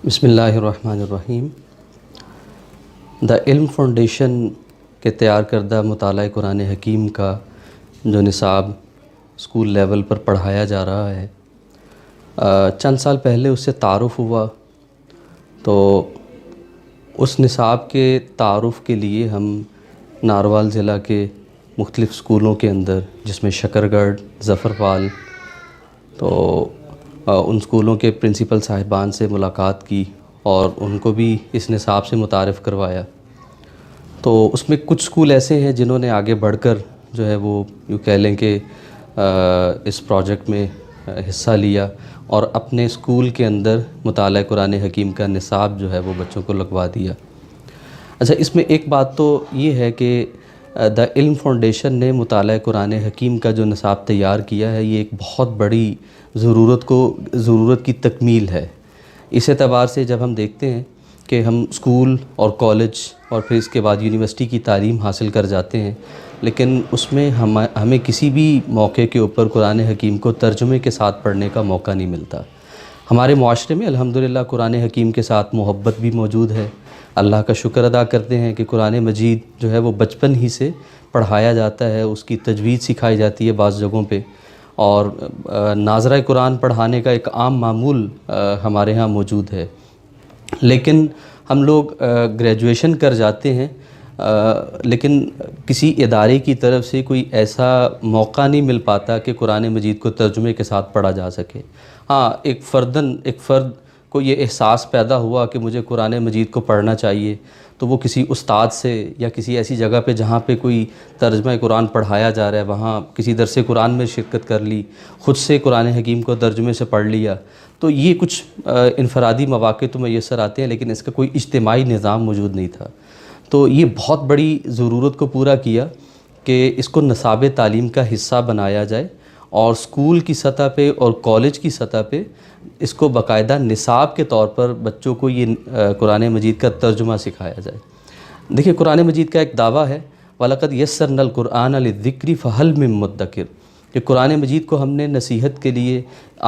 بسم اللہ الرحمن الرحیم۔ دا علم فاؤنڈیشن کے تیار کردہ مطالعہ قرآن حکیم کا جو نصاب اسکول لیول پر پڑھایا جا رہا ہے، چند سال پہلے اس سے تعارف ہوا، تو اس نصاب کے تعارف کے لیے ہم ناروال ضلع کے مختلف اسکولوں کے اندر، جس میں شکرگڑھ، ظفرپال، تو ان اسکولوں کے پرنسپل صاحبان سے ملاقات کی اور ان کو بھی اس نصاب سے متعارف کروایا۔ تو اس میں کچھ اسکول ایسے ہیں جنہوں نے آگے بڑھ کر جو ہے وہ یوں کہہ لیں کہ اس پروجیکٹ میں حصہ لیا اور اپنے اسکول کے اندر مطالعہ قرآن حکیم کا نصاب جو ہے وہ بچوں کو لگوا دیا۔ اچھا، اس میں ایک بات تو یہ ہے کہ دا علم فاؤنڈیشن نے مطالعہ قرآن حکیم کا جو نصاب تیار کیا ہے، یہ ایک بہت بڑی ضرورت کی تکمیل ہے۔ اس اعتبار سے جب ہم دیکھتے ہیں کہ ہم اسکول اور کالج اور پھر اس کے بعد یونیورسٹی کی تعلیم حاصل کر جاتے ہیں، لیکن اس میں ہمیں کسی بھی موقع کے اوپر قرآن حکیم کو ترجمے کے ساتھ پڑھنے کا موقع نہیں ملتا۔ ہمارے معاشرے میں الحمدللہ قرآن حکیم کے ساتھ محبت بھی موجود ہے۔ اللہ کا شکر ادا کرتے ہیں کہ قرآن مجید جو ہے وہ بچپن ہی سے پڑھایا جاتا ہے، اس کی تجوید سکھائی جاتی ہے بعض جگہوں پہ، اور ناظرہ قرآن پڑھانے کا ایک عام معمول ہمارے ہاں موجود ہے۔ لیکن ہم لوگ گریجویشن کر جاتے ہیں، لیکن کسی ادارے کی طرف سے کوئی ایسا موقع نہیں مل پاتا کہ قرآن مجید کو ترجمے کے ساتھ پڑھا جا سکے۔ ہاں، ایک فرد کو یہ احساس پیدا ہوا کہ مجھے قرآن مجید کو پڑھنا چاہیے، تو وہ کسی استاد سے یا کسی ایسی جگہ پہ جہاں پہ کوئی ترجمہ قرآن پڑھایا جا رہا ہے وہاں کسی درس قرآن میں شرکت کر لی، خود سے قرآن حکیم کو ترجمے سے پڑھ لیا۔ تو یہ کچھ انفرادی مواقع تو میسر آتے ہیں، لیکن اس کا کوئی اجتماعی نظام موجود نہیں تھا۔ تو یہ بہت بڑی ضرورت کو پورا کیا کہ اس کو نصاب تعلیم کا حصہ بنایا جائے اور اسکول کی سطح پہ اور کالج کی سطح پہ اس کو باقاعدہ نصاب کے طور پر بچوں کو یہ قرآن مجید کا ترجمہ سکھایا جائے۔ دیکھیں، قرآن مجید کا ایک دعویٰ ہے وَلَقَدْ يَسَّرْنَا الْقُرْآنَ لِلذِّكْرِ فَهَلْ مِن مُدَّكِرٍ، کہ قرآن مجید کو ہم نے نصیحت کے لیے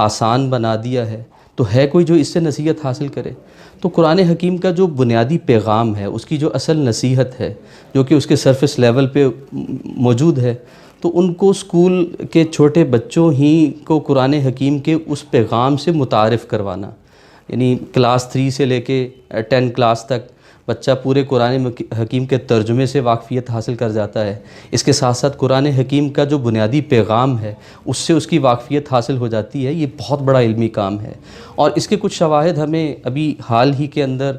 آسان بنا دیا ہے، تو ہے کوئی جو اس سے نصیحت حاصل کرے؟ تو قرآن حکیم کا جو بنیادی پیغام ہے، اس کی جو اصل نصیحت ہے، جو کہ اس کے سرفس لیول پہ موجود ہے، تو ان کو اسکول کے چھوٹے بچوں ہی کو قرآن حکیم کے اس پیغام سے متعارف کروانا، یعنی کلاس 3 سے لے کے 10 کلاس تک بچہ پورے قرآن حکیم کے ترجمے سے واقفیت حاصل کر جاتا ہے۔ اس کے ساتھ ساتھ قرآن حکیم کا جو بنیادی پیغام ہے اس سے اس کی واقفیت حاصل ہو جاتی ہے۔ یہ بہت بڑا علمی کام ہے، اور اس کے کچھ شواہد ہمیں ابھی حال ہی کے اندر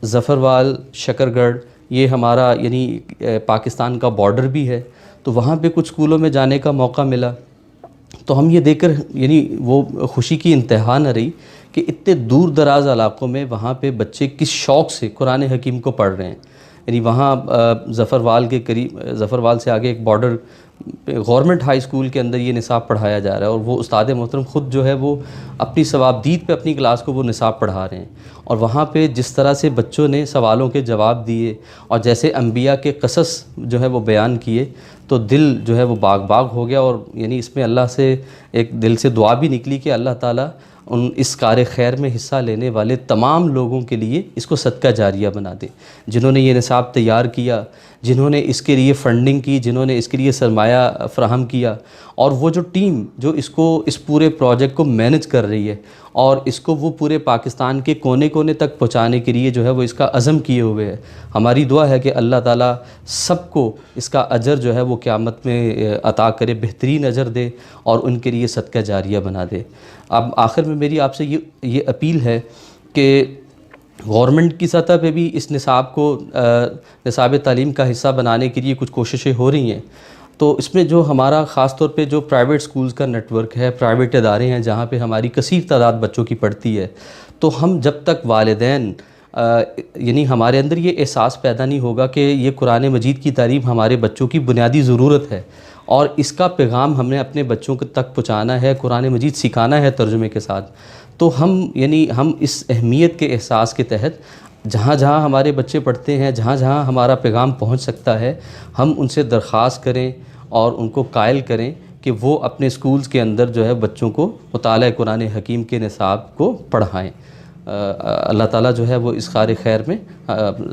ظفرپال، شکرگڑھ، یہ ہمارا یعنی پاکستان کا بارڈر بھی ہے، تو وہاں پہ کچھ اسکولوں میں جانے کا موقع ملا، تو ہم یہ دیکھ کر یعنی وہ خوشی کی انتہا نہ رہی کہ اتنے دور دراز علاقوں میں وہاں پہ بچے کس شوق سے قرآن حکیم کو پڑھ رہے ہیں۔ یعنی وہاں ظفرپال کے قریب، ظفرپال سے آگے ایک بارڈر گورنمنٹ ہائی اسکول کے اندر یہ نصاب پڑھایا جا رہا ہے، اور وہ استاد محترم خود جو ہے وہ اپنی ثوابدید پہ اپنی کلاس کو وہ نصاب پڑھا رہے ہیں، اور وہاں پہ جس طرح سے بچوں نے سوالوں کے جواب دیے اور جیسے انبیاء کے قصص جو ہے وہ بیان کیے، تو دل جو ہے وہ باغ باغ ہو گیا، اور یعنی اس میں اللہ سے ایک دل سے دعا بھی نکلی کہ اللہ تعالیٰ اس کار خیر میں حصہ لینے والے تمام لوگوں کے لیے اس کو صدقہ جاریہ بنا دے، جنہوں نے یہ نصاب تیار کیا، جنہوں نے اس کے لیے فنڈنگ کی، جنہوں نے اس کے لیے سرمایہ فراہم کیا، اور وہ جو ٹیم جو اس پورے پروجیکٹ کو مینج کر رہی ہے اور اس کو وہ پورے پاکستان کے کونے کونے تک پہنچانے کے لیے جو ہے وہ اس کا عزم کیے ہوئے ہے۔ ہماری دعا ہے کہ اللہ تعالیٰ سب کو اس کا اجر جو ہے وہ قیامت میں عطا کرے، بہترین اجر دے اور ان کے لیے صدقہ جاریہ بنا دے۔ اب آخر میں میری آپ سے یہ اپیل ہے کہ گورنمنٹ کی سطح پہ بھی اس نصاب کو نصاب تعلیم کا حصہ بنانے کے لیے کچھ کوششیں ہو رہی ہیں، تو اس میں جو ہمارا خاص طور پہ جو پرائیویٹ سکولز کا نیٹ ورک ہے، پرائیویٹ ادارے ہیں جہاں پہ ہماری کثیر تعداد بچوں کی پڑھتی ہے، تو ہم جب تک والدین یعنی ہمارے اندر یہ احساس پیدا نہیں ہوگا کہ یہ قرآن مجید کی تعلیم ہمارے بچوں کی بنیادی ضرورت ہے اور اس کا پیغام ہم نے اپنے بچوں تک پہنچانا ہے، قرآن مجید سکھانا ہے ترجمے کے ساتھ، تو ہم اس اہمیت کے احساس کے تحت جہاں جہاں ہمارے بچے پڑھتے ہیں، جہاں جہاں ہمارا پیغام پہنچ سکتا ہے، ہم ان سے درخواست کریں اور ان کو قائل کریں کہ وہ اپنے اسکولز کے اندر جو ہے بچوں کو مطالعہ قرآن حکیم کے نصاب کو پڑھائیں۔ اللہ تعالیٰ جو ہے وہ اس کار خیر میں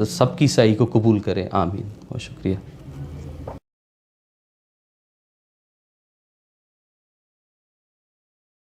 سب کی سعی کو قبول کرے، آمین، بہت شکریہ.